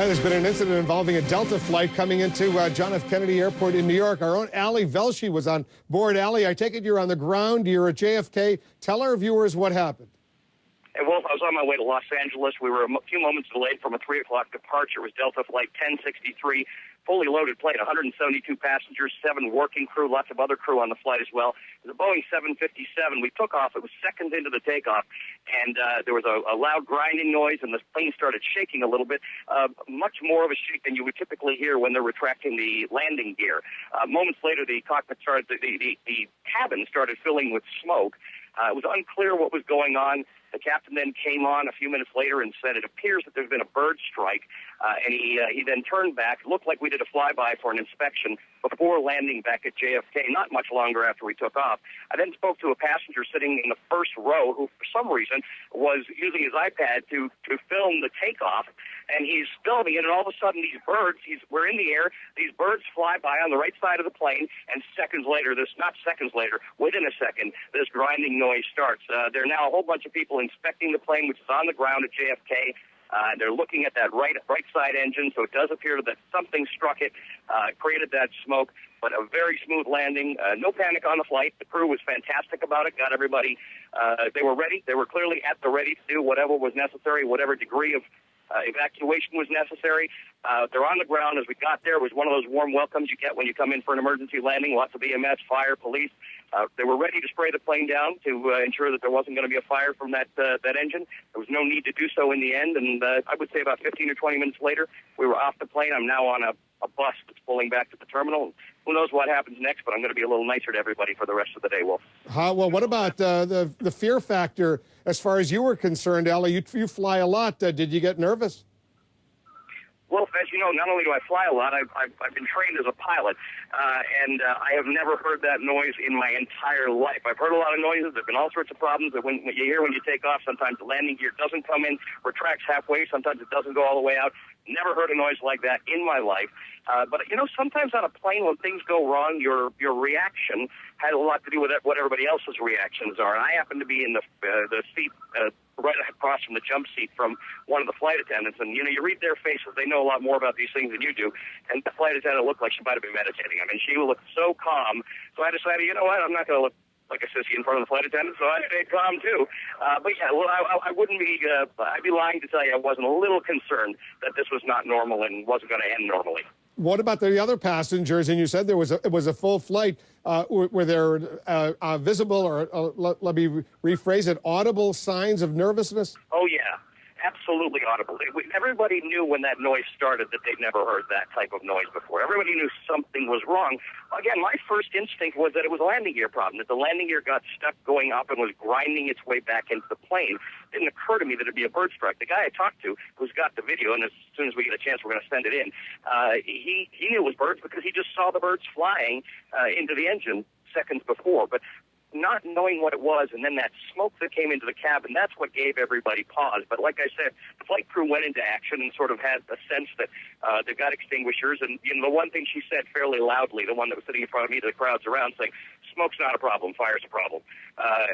There's been an incident involving a Delta flight coming into John F. Kennedy Airport in New York. Our own Ali Velshi was on board. Ali, I take it you're on the ground. You're at JFK. Tell our viewers what happened. Hey, Wolf, I was on my way to Los Angeles. We were a few moments delayed from a 3 o'clock departure. It was Delta Flight 1063, fully loaded plane, 172 passengers, 7 working crew, lots of other crew on the flight as well. It was a Boeing 757. We took off. It was seconds into the takeoff, and there was a loud grinding noise, and the plane started shaking a little bit, much more of a shake than you would typically hear when they're retracting the landing gear. Moments later, the cockpit started, the cabin started filling with smoke. It was unclear what was going on. The captain then came on a few minutes later and said it appears that there's been a bird strike, and he then turned back. It looked like we did a flyby for an inspection before landing back at JFK, not much longer after we took off. I then spoke to a passenger sitting in the first row who, for some reason, was using his iPad to film the takeoff, and he's filming it, and all of a sudden these birds, we're in the air, these birds fly by on the right side of the plane, and seconds later, within a second, this grinding noise starts. There are now a whole bunch of people inspecting the plane, which is on the ground at JFK. They're looking at that right side engine, so it does appear that something struck it, created that smoke, but a very smooth landing. No panic on the flight. The crew was fantastic about it, got everybody. They were ready. They were clearly at the ready to do whatever was necessary, whatever degree of evacuation was necessary. They're on the ground. As we got there, it was one of those warm welcomes you get when you come in for an emergency landing. Lots of EMS, fire, police. They were ready to spray the plane down to ensure that there wasn't going to be a fire from that engine. There was no need to do so in the end, and I would say about 15 or 20 minutes later, we were off the plane. I'm now on a bus that's pulling back to the terminal. Who knows what happens next, but I'm going to be a little nicer to everybody for the rest of the day, Wolf. Well, what about the fear factor as far as you were concerned, Ellie? You fly a lot. Did you get nervous? Well, as you know, not only do I fly a lot, I've been trained as a pilot, and I have never heard that noise in my entire life. I've heard a lot of noises. There have been all sorts of problems that when you hear when you take off. Sometimes the landing gear doesn't come in, retracts halfway. Sometimes it doesn't go all the way out. Never heard a noise like that in my life. But, you know, sometimes on a plane when things go wrong, your reaction has a lot to do with what everybody else's reactions are. And I happen to be in the seat right across from the jump seat from one of the flight attendants. And, you know, you read their faces. They know a lot more about these things than you do. And the flight attendant looked like she might have been meditating. I mean, she looked so calm. So I decided, you know what, I'm not going to look like a sissy in front of the flight attendant, so I stayed calm too. But yeah, well, I wouldn't be, I'd be lying to tell you I wasn't a little concerned that this was not normal and wasn't going to end normally. What about the other passengers? And you said it was a full flight. Were there visible, or let me rephrase it, audible signs of nervousness? Oh, yeah. Absolutely audible. Everybody knew when that noise started that they'd never heard that type of noise before. Everybody knew something was wrong. Again, my first instinct was that it was a landing gear problem, that the landing gear got stuck going up and was grinding its way back into the plane. It didn't occur to me that it'd be a bird strike. The guy I talked to, who's got the video, and as soon as we get a chance, we're going to send it in, he knew it was birds because he just saw the birds flying into the engine seconds before. But not knowing what it was, and then that smoke that came into the cabin, that's what gave everybody pause. But like I said, the flight crew went into action and sort of had a sense that they've got extinguishers. And you know, the one thing she said fairly loudly, the one that was sitting in front of me, to the crowds around, saying, smoke's not a problem, fire's a problem.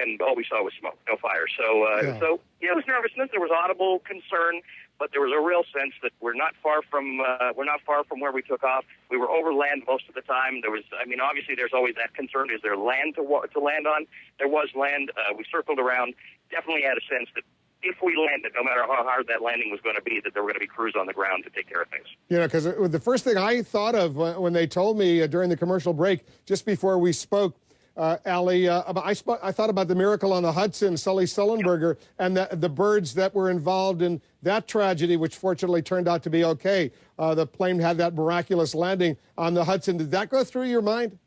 And all we saw was smoke, no fire. So yeah, it was nervousness. There was audible concern, but there was a real sense that we're not far from where we took off. We were over land most of the time. There was, I mean, obviously there's always that concern: is there land to land on? There was land. We circled around. Definitely had a sense that if we landed, no matter how hard that landing was going to be, that there were going to be crews on the ground to take care of things. You know, because the first thing I thought of when they told me during the commercial break, just before we spoke, Ali, I thought about the miracle on the Hudson, Sully Sullenberger, and the birds that were involved in that tragedy, which fortunately turned out to be okay. The plane had that miraculous landing on the Hudson. Did that go through your mind?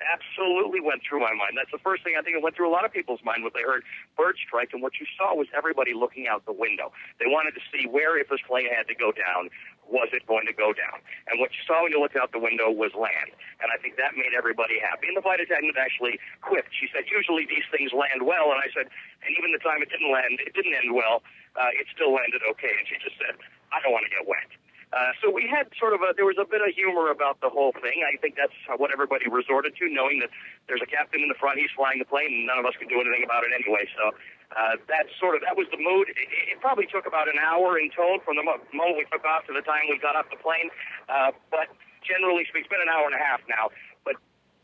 Absolutely went through my mind. That's the first thing I think it went through a lot of people's mind when they heard bird strike, and what you saw was everybody looking out the window. They wanted to see where, if this plane had to go down, was it going to go down? And what you saw when you looked out the window was land. And I think that made everybody happy. And the flight attendant actually quipped. She said, usually these things land well. And I said, and even the time it didn't end well, it still landed okay. And she just said, I don't want to get wet. So we had there was a bit of humor about the whole thing. I think that's what everybody resorted to, knowing that there's a captain in the front, he's flying the plane, and none of us can do anything about it anyway. So That was the mood. It probably took about an hour in total from the moment we took off to the time we got off the plane. But generally speaking, it's been an hour and a half now. But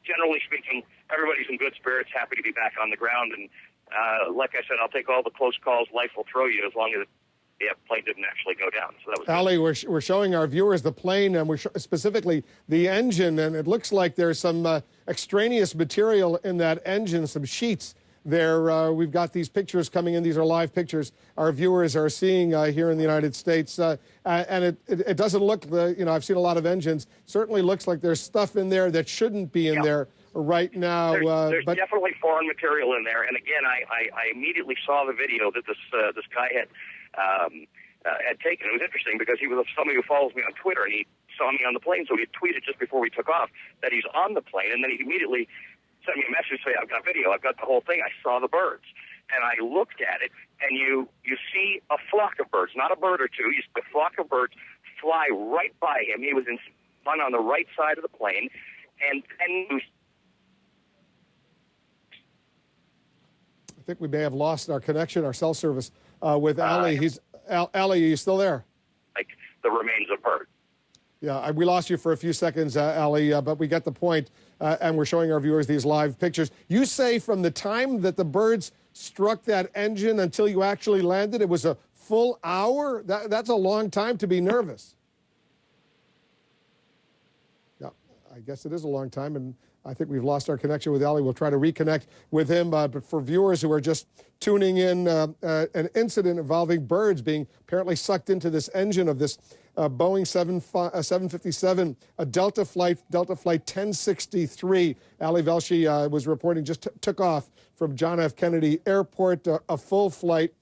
generally speaking, everybody's in good spirits, happy to be back on the ground. And like I said, I'll take all the close calls life will throw you as long as the plane didn't actually go down. So that was Ali, we're showing our viewers the plane, and specifically the engine, and it looks like there's some extraneous material in that engine, some sheets there. We've got these pictures coming in. These are live pictures our viewers are seeing here in the United States. And it doesn't look, I've seen a lot of engines. Certainly looks like there's stuff in there that shouldn't be in there right now. There's definitely foreign material in there. And again, I immediately saw the video that this guy had taken. It was interesting because he was somebody who follows me on Twitter, and he saw me on the plane, so he tweeted just before we took off that he's on the plane, and then he immediately sent me a message saying, I've got video, I've got the whole thing, I saw the birds. And I looked at it, and you see a flock of birds, not a bird or two, a flock of birds fly right by him. He was on the right side of the plane, and I think we may have lost our connection, our cell service with Ali. Ali, are you still there? Like the remains of birds. Yeah, we lost you for a few seconds, Ali, but we get the point, and we're showing our viewers these live pictures. You say from the time that the birds struck that engine until you actually landed, it was a full hour? That's a long time to be nervous. Yeah, I guess it is a long time, and I think we've lost our connection with Ali. We'll try to reconnect with him. But for viewers who are just tuning in, an incident involving birds being apparently sucked into this engine of this Boeing 757, a Delta Flight 1063. Ali Velshi was reporting just took off from John F. Kennedy Airport, a full flight,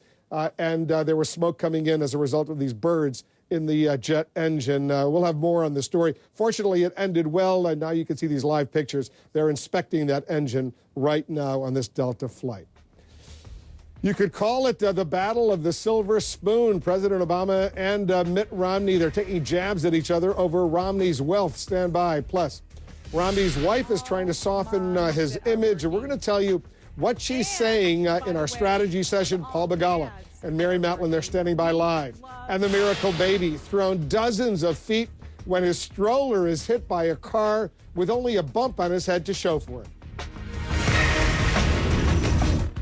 and there was smoke coming in as a result of these birds in the jet engine. We'll have more on the story. Fortunately, it ended well, and now you can see these live pictures. They're inspecting that engine right now on this Delta flight. You could call it the battle of the silver spoon. President Obama and Mitt Romney, they're taking jabs at each other over Romney's wealth. Stand by. Plus, Romney's wife is trying to soften his image, and we're going to tell you what she's saying in our strategy session. Paul Begala and Mary Matlin, they're standing by live. And the miracle baby, thrown dozens of feet when his stroller is hit by a car with only a bump on his head to show for it.